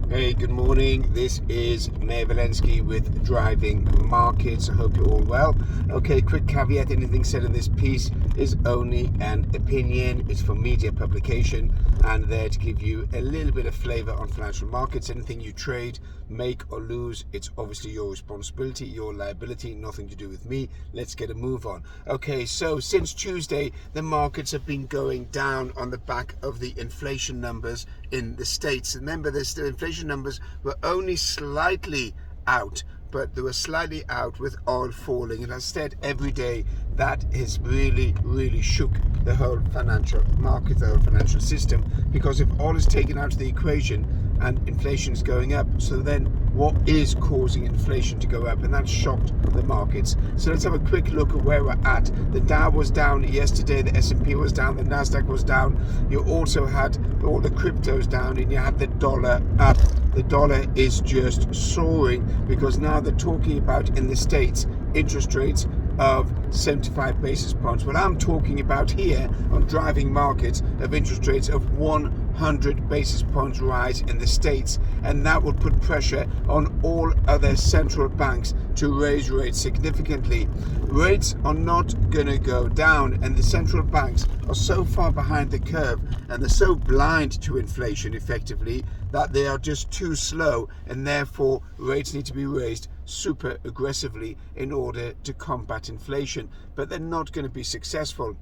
Hey, good morning. This is Mayor Valensky with Driving Markets. I hope you're all well. Okay, quick caveat, anything said in this piece is only an opinion. It's for media publication and there to give you a little bit of flavor on financial markets. Anything you trade, make or lose, it's obviously your responsibility, your liability, nothing to do with me. Let's get a move on. Okay, so since Tuesday, the markets have been going down on the back of the inflation numbers in the States. Remember, the inflation numbers were only slightly out, but they were slightly out with oil falling, and instead every day that has really shook the whole financial market, the whole financial system, because if oil is taken out of the equation and inflation is going up, so then what is causing inflation to go up? And that shocked the markets. So let's have a quick look at where we're at. The Dow was down yesterday, the S&P was down, the Nasdaq was down. You also had all the cryptos down, and you had the dollar up. The dollar is just soaring because now they're talking about in the States interest rates of 75 basis points. Well, I'm talking about here on Driving Markets of interest rates of 100 basis points rise in the States, and that will put pressure on all other central banks to raise rates significantly. Rates are not going to go down, and the central banks are so far behind the curve and they're so blind to inflation effectively that they are just too slow, and therefore rates need to be raised super aggressively in order to combat inflation. But they're not going to be successful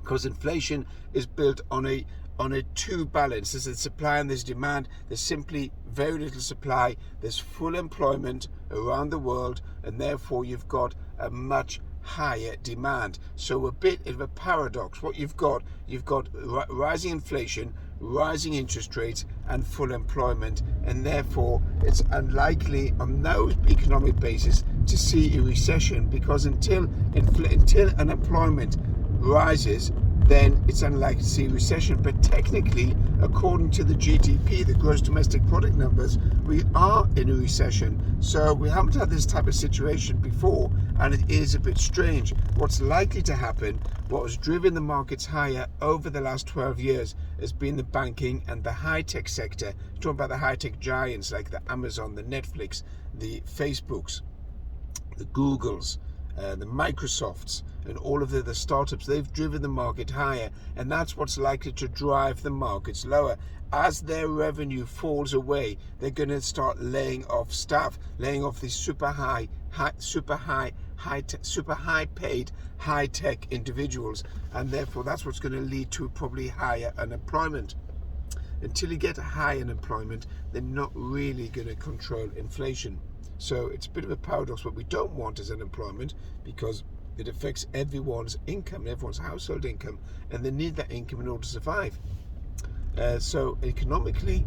because inflation is built on a two balance. There's a supply and there's demand. There's simply very little supply. There's full employment around the world, and therefore you've got a much higher demand. So a bit of a paradox. What you've got rising inflation, rising interest rates, and full employment, and therefore it's unlikely on no economic basis to see a recession, because until unemployment rises, then it's unlikely to see a recession. But technically, according to the GDP, the gross domestic product numbers, we are in a recession. So we haven't had this type of situation before, and it is a bit strange. What's likely to happen, what has driven the markets higher over the last 12 years, has been the banking and the high-tech sector. Talking about the high-tech giants like the Amazon, the Netflix, the Facebooks, the Googles, the Microsofts, and all of the startups. They've driven the market higher, and that's what's likely to drive the markets lower. As their revenue falls away, they're going to start laying off staff, laying off these super high paid high tech individuals, and therefore that's what's going to lead to probably higher unemployment. Until you get high unemployment, they're not really going to control inflation. So it's a bit of a paradox. What we don't want is unemployment, because it affects everyone's income, everyone's household income, and they need that income in order to survive. So economically,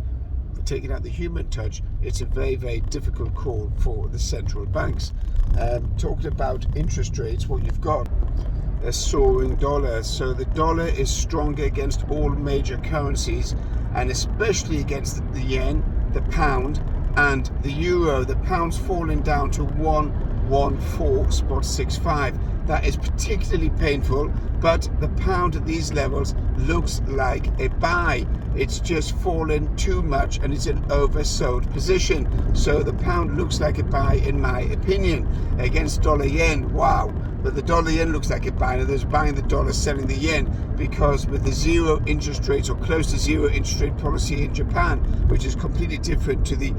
taking out the human touch, it's a very difficult call for the central banks. Talking about interest rates, what you've got a soaring dollar. So the dollar is stronger against all major currencies, and especially against the yen, the pound, and the euro. The pound's fallen down to 114.65. That is particularly painful, but the pound at these levels looks like a buy. It's just fallen too much, and it's an oversold position. So the pound looks like a buy, in my opinion. Against dollar yen, wow. But the dollar yen looks like a buy. Now there's buying the dollar, selling the yen, because with the zero interest rates, or close to zero interest rate policy in Japan, which is completely different to the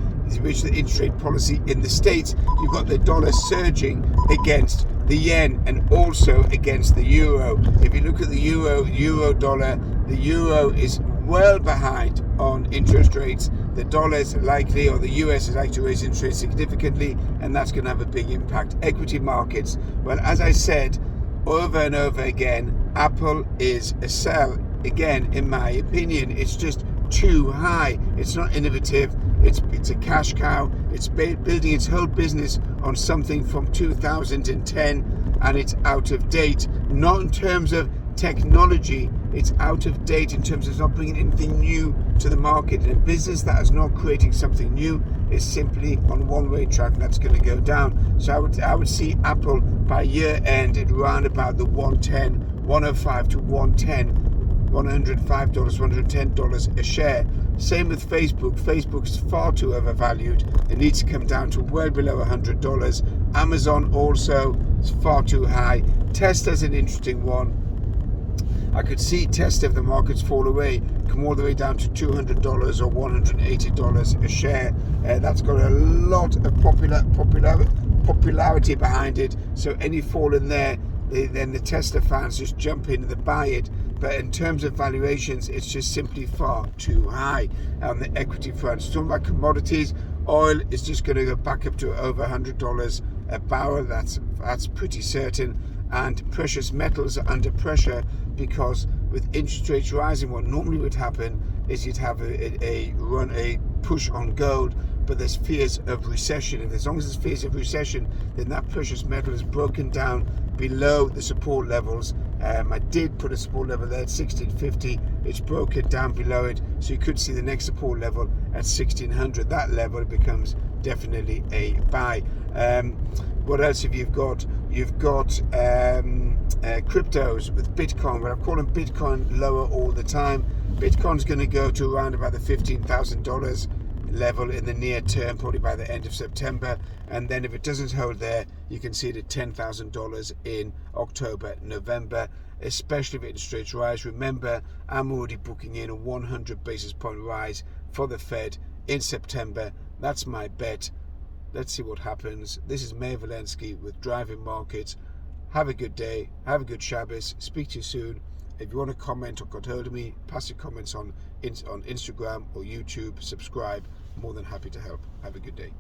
interest rate policy in the States, you've got the dollar surging against the yen and also against the euro. If you look at the euro dollar, the euro is well behind on interest rates. The dollar is likely, or the US is likely to raise interest rates significantly, and that's going to have a big impact. Equity markets, well, as I said over and over again, Apple is a sell. Again, in my opinion, it's just too high. It's not innovative. It's a cash cow. It's building its whole business on something from 2010, and it's out of date. Not in terms of technology, it's out of date in terms of not bringing anything new to the market. And a business that is not creating something new is simply on one-way track, and that's going to go down. So I would see Apple by year end at around about the 105 to 110, $105, $110 a share. Same with Facebook. Facebook's far too overvalued. It needs to come down to well below $100. Amazon also is far too high. Tesla's an interesting one. I could see Tesla, if the markets fall away, come all the way down to $200 or $180 a share. That's got a lot of popularity behind it. So any fall in there, then the Tesla fans just jump in and buy it. But in terms of valuations, it's just simply far too high on the equity front. So talking about commodities, oil is just going to go back up to over $100 a barrel. That's pretty certain. And precious metals are under pressure because with interest rates rising, what normally would happen is you'd have a push on gold, but there's fears of recession. And as long as there's fears of recession, then that precious metal is broken down below the support levels. I did put a support level there at 1650. It's broken down below it, so you could see the next support level at 1600. That level becomes definitely a buy. What else have you got? You've got cryptos with Bitcoin, but I'm calling Bitcoin lower all the time. Bitcoin's going to go to around about the $15,000 level in the near term, probably by the end of September, and then if it doesn't hold there, you can see it at $10,000 in October, November, especially if interest rates rise. Remember, I'm already booking in a 100 basis point rise for the Fed in September. That's my bet. Let's see what happens. This is Meir Valensky with Driving Markets. Have a good day. Have a good Shabbos. Speak to you soon. If you want to comment or get hold of me, pass your comments on Instagram or YouTube. Subscribe. More than happy to help. Have a good day.